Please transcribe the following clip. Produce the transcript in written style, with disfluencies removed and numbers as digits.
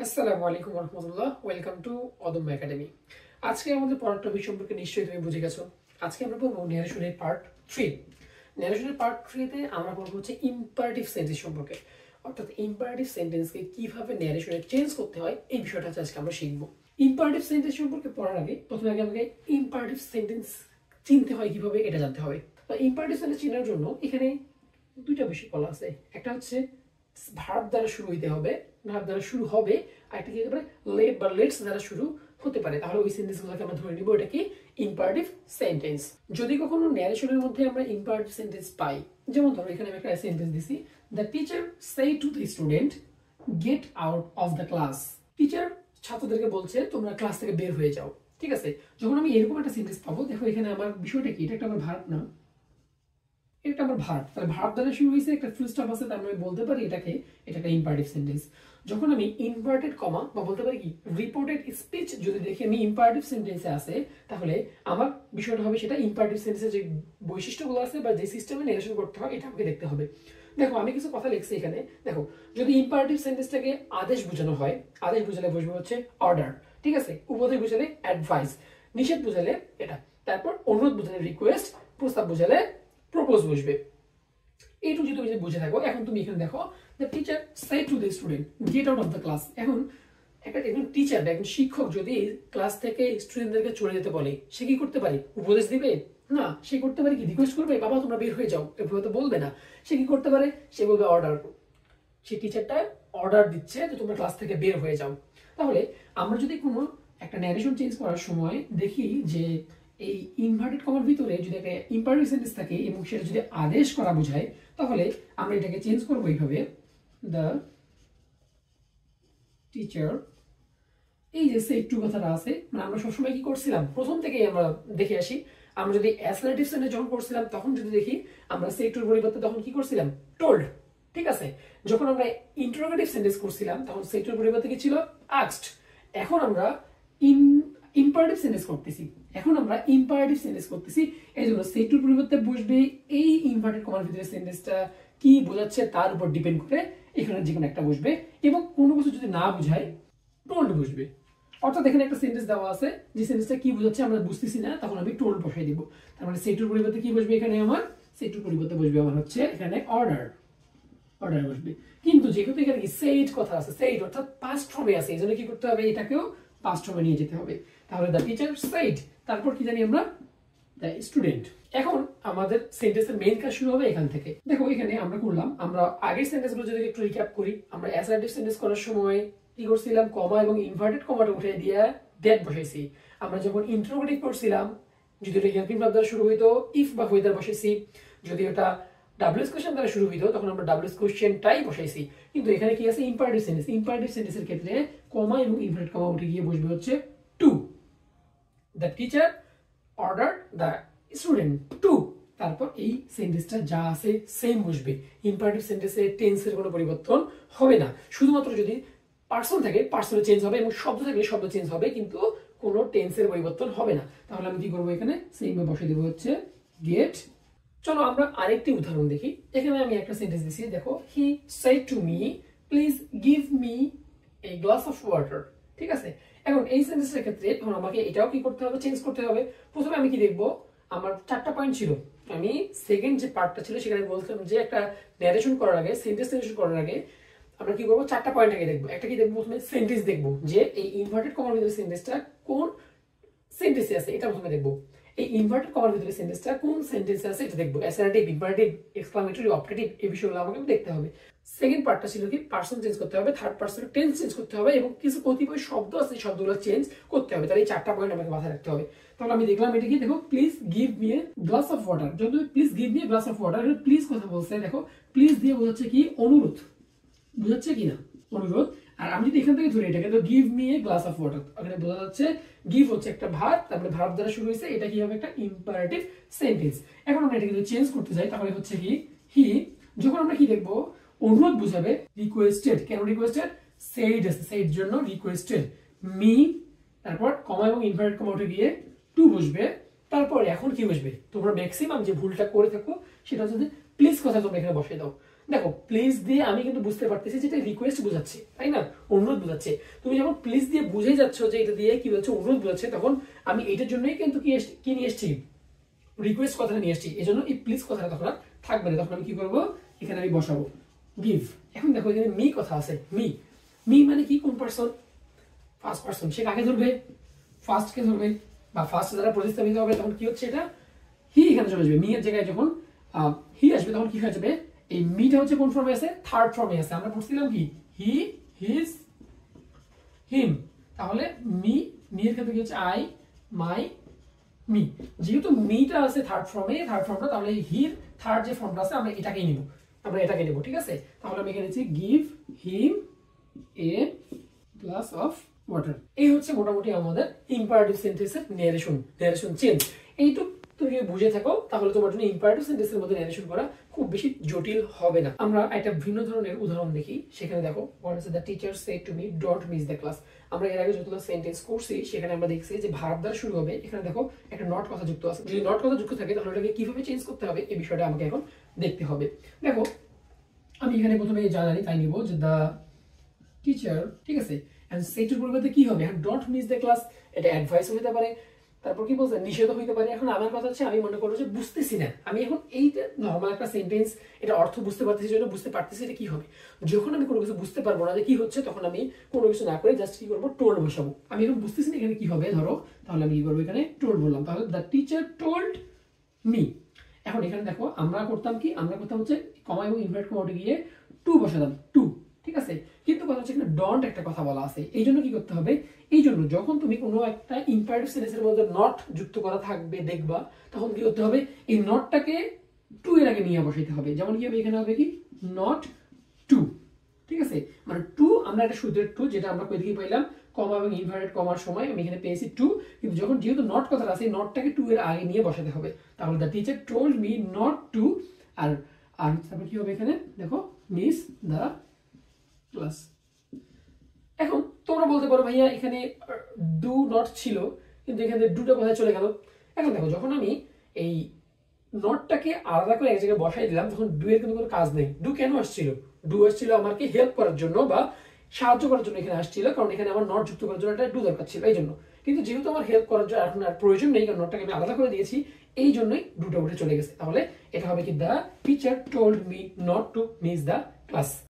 আসসালামু আলাইকুম রহমতুল্লাহ, welcome to অদম্য একাডেমি। আজকে আমাদের পড়ার টপিক সম্পর্কে নিশ্চয়ই তুমি বুঝে গেছো। আজকে আমরা পড়বো ন্যারেশনের পার্ট 3। ন্যারেশনের পার্ট 3-তে আমরা পড়বো হচ্ছে ইম্পারেটিভ সেন্টেন্স সম্পর্কে, অর্থাৎ ইম্পারেটিভ সেন্টেন্সকে কিভাবে ন্যারেশনে চেঞ্জ করতে হয় এই বিষয়টা আজকে আমরা শিখবো। ইম্পারেটিভ সেন্টেন্স সম্পর্কে পড়ার আগে প্রথমে আমাকে ইম্পারেটিভ সেন্টেন্স চিনতে হয় কিভাবে এটা জানতে হবে। তো ইম্পারেটিভ সেন্টেন্স চেনার জন্য এখানে দুইটা বিষয় বলা আছে। একটা হচ্ছে ভার্ব দ্বারা শুরু হইতে হবে, ভার্ব দ্বারা শুরু হবে, আর একটা কি হতে পারে লেট বা লেটস দ্বারা শুরু হতে পারে। তাহলে ওই সেন্টেন্সগুলোকে আমরা ধরে নিব এটা কি ইম্পারেটিভ সেন্টেন্স। যদি কখনো ন্যারেশনের মধ্যে আমরা ইম্পারেটিভ সেন্টেন্স পাই, যেমন ধরো এখানে আমি একটা সেন্টেন্স দিছি, the teacher say to the student get out of the class. Teacher ছাত্রদেরকে বলছে তোমরা ক্লাস থেকে বের হয়ে যাও। ঠিক আছে, যখন আমি এরকম একটা সেন্টেন্স পাবো, দেখো এখানে আমার বিষয়টা কি, এটা একটা আমার ভার্ব না, এটা আমার ভার্ব। তাহলে ভার্ব দ্বারা শুরু হয়েছে, একটা ফুল স্টপ আছে, তার আমি বলতে পারি এটা একটা ইম্পারেটিভ সেন্টেন্স। যখন আমি ইনভার্টেড কমা বা বলতে পারি কি রিপোর্টেড স্পিচ যদি দেখি আমি ইম্পারেটিভ সেন্টেন্সে আছে, তাহলে আমার বিষয়টা হবে সেটা ইম্পারেটিভ সেন্টেন্সের যে বৈশিষ্ট্যগুলো আছে বা যে সিস্টেমে ন্যারেশন করতে হয় এটা আমাকে দেখতে হবে। দেখো আমি কিছু কথা লিখছি এখানে। দেখো যদি ইম্পারেটিভ সেন্টেন্সটাকে আদেশ বোঝানো হয়, আদেশ বোঝালে বুঝবে হচ্ছে অর্ডার। ঠিক আছে, উপদেশ বোঝালে অ্যাডভাইস, নিষেধ বোঝালে এটা, তারপর অনুরোধ বোঝালে রিকোয়েস্ট, প্রস্তাব বোঝালে প্রপোজ বসবে। এইটুকু যদি তুমি বুঝে থাকো, এখন তুমি এখানে দেখো the teacher said to the student get out of the class. এখন একজন টিচার বা একজন শিক্ষক যদি ক্লাস থেকে স্টুডেন্টদেরকে চলে যেতে বলে, সে কি করতে পারে? উপদেশ দিবে না, সে করতে পারে কি রিকোয়েস্ট করবে, বাবা তোমরা বের হয়ে যাও, এভাবে তো বলবে না। সে কি করতে পারে? সে বলবে অর্ডার। সে টিচারটা অর্ডার দিচ্ছে যে তোমরা ক্লাস থেকে বের হয়ে যাও। তাহলে আমরা যদি কোনো একটা ন্যারেশন চেঞ্জ করার সময় দেখি যে এই ইনভার্টেড কমার ভিতরে যদি একটা ইম্পারেটিভ সেন্টেন্স থাকে এবং সেটা যদি আদেশ করা বোঝায়, তাহলে আমরা এটাকে চেঞ্জ করবো এইভাবে, দ্য টিচার। এই যে সে একটু কথাটা আছে, মানে আমরা সবসময় কি করছিলাম প্রথম থেকেই আমরা দেখে আসি, আমরা যদি অ্যাসার্টিভ সেন্টেন্স যখন করছিলাম তখন যদি দেখি আমরা সে একটুর পরিবর্তে তখন কি করছিলাম টোল্ড। ঠিক আছে, যখন আমরা ইন্টারোগেটিভ সেন্টেন্স করছিলাম তখন সে একটুর পরিবর্তে কি ছিল আস্কড। এখন আমরা ইম্পারেটিভ সেন্টেন্স করতেছি, এই জন্য সে একটুর পরিবর্তে বসবে এই ইনভার্টেড কমার ভিতরে সেন্টেন্সটা কি বোঝাচ্ছে তার উপর ডিপেন্ড করে এখানে যে কোনো একটা বসবে, এবং কোনো কিছু যদি না বুঝায় টোল্ড বসবে। অর্থাৎ এখানে একটা সেন্টেন্স দেওয়া আছে, যে সেন্টেন্সটা কি বোঝাচ্ছে আমরা বুঝতেছি না, তখন আমি টোল্ড বসাই দিব। তার মানে সেটুর পরিবর্তে কি বসবে এখানে আমার? সেটুর পরিবর্তে বসবে আমার হচ্ছে এখানে অর্ডার বসবে। কিন্তু যেহেতু এখানে কি সেইড কথা আছে, সেইড অর্থাৎ পাস্ট ফর্মে আছে, এইজন্য কি করতে হবে এটাকেও পাস্ট ফর্মে নিয়ে যেতে হবে। তাহলে দ্য টিচার সেইড, তারপর কি জানি আমরা দ্য স্টুডেন্ট। এখন আমাদের সেন্টেন্সের মেইন কাজ শুরু হবে এখান থেকে। দেখো এখানে আমরা করলাম, আমরা আগের সেন্টেন্সগুলো যদি একটু রিক্যাপ করি, আমরা অ্যাসার্টিভ সেন্টেন্স করার সময় কি করছিলাম, কমা এবং ইনভার্টেড কমাটা উঠে দিয়ে দ্যাট বসাইছি। আমরা যখন ইন্টারোগেটিভ করছিলাম, যদি এটা হেল্পিং ভার্ব দ্বারা শুরু হইতো ইফ বা হোয়েদার বসাইছি, যদি এটা ডাব্লিউএস কোশ্চেন দ্বারা শুরু হইতো তখন আমরা ডাব্লিউএস কোশ্চেনটাই বসাইছি। কিন্তু এখানে কি আছে ইম্পারেটিভ সেন্টেন্সের ক্ষেত্রে কমা এবং ইনভার্টেড কমা উঠে গিয়ে বসবে হচ্ছে to. The teacher order the student to, তারপর এই সেন্টেন্সটা যা আছে সেম বসবে। ইম্পারেটিভ সেন্টেন্সে টেন্সের কোনো পরিবর্তন হবে না, শুধুমাত্র যদি পার্সন থাকে পার্সনে চেঞ্জ হবে এবং শব্দ থাকলে শব্দ চেঞ্জ হবে, কিন্তু কোনো টেন্সের পরিবর্তন হবে না। তাহলে আমি কি করবো এখানে সেম বসে দেবো হচ্ছে গেট। চলো আমরা আরেকটি উদাহরণ দেখি। এখানে আমি একটা সেন্টেন্স দিছি, দেখো he said to me please give me a glass of water. ঠিক আছে, এখন এই সেন্টেন্সের ক্ষেত্রে এখন আমাকে এটাও কি করতে হবে, চেঞ্জ করতে হবে। প্রথমে আমি কি দেখবো, আমার 4টা পয়েন্ট ছিল। আমি সেকেন্ড যে পার্টটা ছিল সেখানে বলছিলাম যে একটা ন্যারেশন করার আগে, সেন্টেন্স ন্যারেশন করার আগে আমরা কি করবো 4টা পয়েন্ট আগে দেখবো। একটা কি দেখবো, প্রথমে সেন্টেন্স দেখবো, যে এই ইনভার্টেড কমার ভিতরে সেন্টেন্সটা কোন সেন্টেন্সে আছে এটা প্রথমে দেখবো। এই ইনভার্টেড কমার ভিতরে সেন্টেন্সটা কোন সেন্টেন্সে আছে এটা দেখবো। অ্যাসার্টিভ, ইম্পারেটিভ, এক্সক্লামেটরি, অপটেটিভ, এই বিষয়গুলো আমাকে দেখতে হবে। সেকেন্ড পার্টটা ছিল কি পার্সন চেঞ্জ করতে হবে, থার্ড পার্সন টেন্স চেঞ্জ করতে হবে, এবং কিছু কতিপয় শব্দ আছে শব্দগুলো চেঞ্জ করতে হবে। তাহলে এই 4টা পয়েন্ট আমাকে মাথায় রাখতে হবে। তাহলে আমি দেখলাম এটা কি, দেখো please give me a glass of water. যদি please give me a glass of water, please কথা বলছে, দেখো প্লিজ দিয়ে বোঝাচ্ছে কি অনুরোধ, বুঝাচ্ছে কিনা অনুরোধ। আর আমি যদি এখান থেকে ধরি এটাকে, তো give me a glass of water, এখানে বোঝা যাচ্ছে গিভ হচ্ছে একটা ভার্ব, তারপরে ভার্ব দ্বারা শুরু হয়েছে, এটা কি হবে একটা ইম্পারেটিভ সেন্টেন্স। এখন আমরা এটাকে যদি চেঞ্জ করতে যাই তাহলে হচ্ছে কি হি, যখন আমরা কি দেখবো অনুরোধ বুঝাবে রিকোয়েস্টেড। কেন রিকোয়েস্টেড? সেইড আছে, সেইড জন্য রিকোয়েস্টেড। মি, তারপর কমা এবং ইনভার্টেড কমা উঠে গিয়ে টু বসবে। তারপর এখন কি বসবে, তোমরা ম্যাক্সিমাম যে ভুলটা করে থাকো সেটা হচ্ছে প্লিজ কথা তোমরা এখানে বসিয়ে দাও। দেখো প্লিজ দিয়ে আমি কিন্তু বুঝতে পারতেছি যেটা রিকোয়েস্ট বোঝাচ্ছে, তাই না, অনুরোধ বোঝাচ্ছে। তুমি যখন প্লিজ দিয়ে বুঝে যাচ্ছ যে এটা দিয়ে কি বলছে, অনুরোধ বোঝাচ্ছে, তখন আমি এটার জন্যই কিন্তু কি নিয়ে এসেছি, রিকোয়েস্ট কথাটা নিয়ে এসেছি। এই জন্য এই প্লিজ কথাটা তখন আর থাকবে না। তখন আমি কি করবো, এখানে আমি বসাবো গিভ। এখন দেখো এখানে মি কথা আছে, মি। মি মানে কি, কোন পার্সন, ফার্স্ট পার্সন। সে কাকে ধরবে, ফার্স্ট কে ধরবে, বা ফার্স্ট দ্বারা প্রতিস্থাপিত হবে। তখন কি হচ্ছে, এটা হি এখানে চলে আসবে। মি এর জায়গায় যখন হি আসবে তখন কি হয়ে যাবে, এই মিটা হচ্ছে কোন ফর্মে আছে, থার্ড ফর্মে আছে। আমরা পড়ছিলাম কি, হি, হিজ, হিম। তাহলে মি, মি এর ক্ষেত্রে কি হচ্ছে আই, মাই, মি। যেহেতু মিটা আছে থার্ড ফর্মে, থার্ড ফর্মটা, তাহলে হির থার্ড যে ফর্মটা আছে আমরা এটাকেই নিব, আমরা এটাকে নেব, ঠিক আছে। তাহলে আমি এখানে নিচ্ছি give him A glass of water. এই হচ্ছে মোটামুটি আমাদের ইম্পারেটিভ সেন্টেন্সের ন্যারেশন চেঞ্জ। এইটুকু তুমি বুঝে থাকো তাহলে তোমার জন্য ইম্পারেটিভ সেন্টেন্সের মধ্যে ন্যারেশন করা খুব বেশি জটিল হবে না। আমরা একটা ভিন্ন ধরনের উদাহরণ দেখি। সেখানে দেখো, what is the teacher said to me don't miss the class। আমরা এর আগে যতগুলো সেন্টেন্স করছি সেখানে আমরা দেখছি যে ভার্ব দ্বারা শুরু হবে। এখানে দেখো একটা নট কথা যুক্ত আছে। যদি নট কথা যুক্ত থাকে তাহলে এটাকে কিভাবে চেঞ্জ করতে হবে এই বিষয়টা আমাকে এখন দেখতে হবে। দেখো আমি এখানে প্রথমে জানি তাই নিব যে দা টিচার, ঠিক আছে। এন্ড সেটার পরিবর্তে কি হবে, এখন ডোন্ট মিস দ্য ক্লাস, এটা অ্যাডভাইস হতে পারে, তারপর কি বলছে, নিষেধ হইতে পারে। এখন আমার কথা হচ্ছে আমি মনে করবো যে বুঝতেছি না, আমি এখন এইটা নর্মাল একটা সেন্টেন্স, এটা অর্থ বুঝতে পারতেছি, জন্য বুঝতে পারতেছি এটা কি হবে। যখন আমি কোনো কিছু বুঝতে পারবো না যে কি হচ্ছে, তখন আমি কোনো কিছু না করে জাস্ট কি করবো, টোল্ড বসাবো। আমি এখন বুঝতেছি না এখানে কি হবে ধরো, তাহলে আমি কি করবো, এখানে টোল্ড বললাম। তাহলে দ্য টিচার টোল্ড মি। এখন এখানে দেখো আমরা করতাম কি, আমরা করতাম হচ্ছে কমা এবং ইনভার্ট কমাতে গিয়ে টু বসাতাম, টু, ঠিক আছে। কিন্তু কথা হচ্ছে এখানে ডন্ট একটা কথা বলা আছে, এই জন্য কি করতে হবে, এই জন্য যখন তুমি কোনো একটা ইম্পারেটিভ সেন্টেন্সের মধ্যে নট যুক্ত করা থাকবে দেখবা, তখন কি করতে হবে, এই নটটাকে টু এর আগে নিয়ে বসাইতে হবে। যেমন কি হবে, এখানে হবে কি নট টু, ঠিক আছে। মানে টু, আমরা একটা সূত্রের টু যেটা আমরা কই থেকে পাইলাম, কমা এবং ইনভার্টেড কমার সময় আমি এখানে পেয়েছি টু, কিন্তু যখন যেহেতু নট কথাটা আছে, নটটাকে টু এর আগে নিয়ে বসাতে হবে। তাহলে the teacher told me not to, আর আর তারপর কি হবে, এখানে দেখো মিস দ্য ক্লাস। এখন তোমরা বলতে পারো ভাইয়া এখানে ডু নট ছিল, কিন্তু এখানে ডুটা কোথায় চলে গেল। এখন দেখো যখন আমি এই নটটাকে আলাদা করে এক জায়গায় বসাই দিলাম, তখন ডু এর কিন্তু কোনো কাজ নেই। ডু কেন আসছিল, ডু আসছিল আমাকে হেল্প করার জন্য বা সাহায্য করার জন্য এখানে আসছিল, কারণ এখানে আমার নট যুক্ত করার জন্য একটা ডু দরকার ছিল, এই জন্য। কিন্তু যেহেতু আমার হেল্প করার জন্য এখন আর প্রয়োজন নেই, কারণ নটটাকে আমি আলাদা করে দিয়েছি, এই জন্যই ডুটা উঠে চলে গেছে। তাহলে এটা হবে কি, the teacher told me not to miss the class.